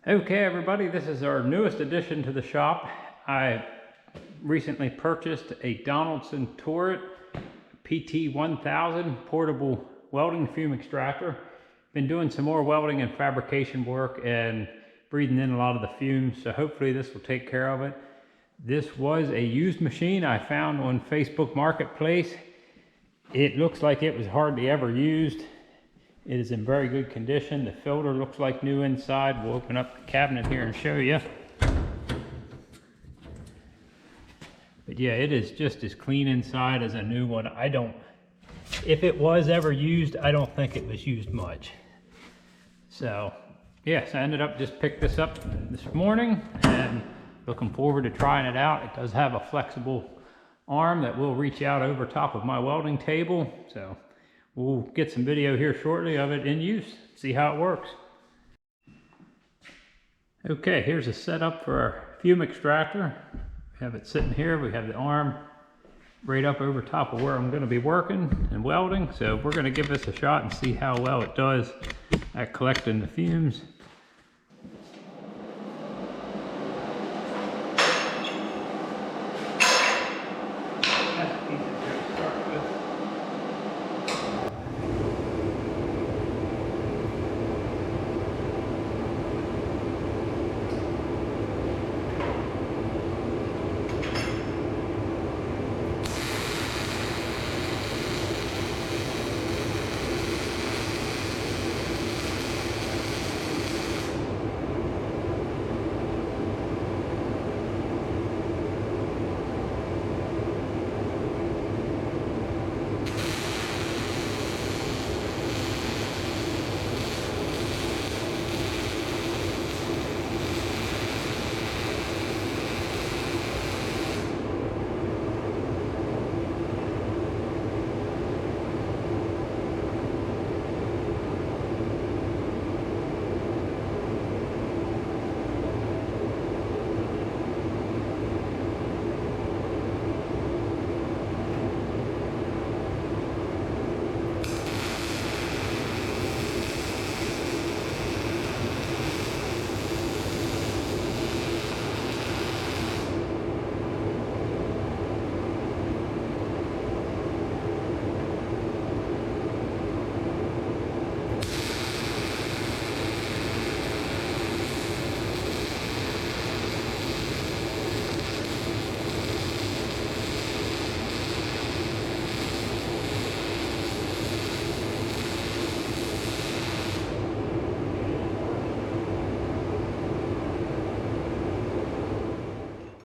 Okay everybody, this is our newest addition to the shop. I recently purchased a Donaldson Turret PT1000 portable welding fume extractor. Been doing some more welding and fabrication work and breathing in a lot of the fumes, so hopefully this will take care of it. This was a used machine I found on Facebook Marketplace. It looks like it was hardly ever used. It is in very good condition. The filter looks like new inside. We'll open up the cabinet here and show you. But yeah, it is just as clean inside as a new one. If it was ever used, I don't think it was used much. So yes, I ended up just picked this up this morning and looking forward to trying it out. It does have a flexible arm that will reach out over top of my welding table. So we'll get some video here shortly of it in use, see how it works. Okay, here's a setup for our fume extractor. We have it sitting here. We have the arm right up over top of where I'm going to be working and welding. So we're going to give this a shot and see how well it does at collecting the fumes.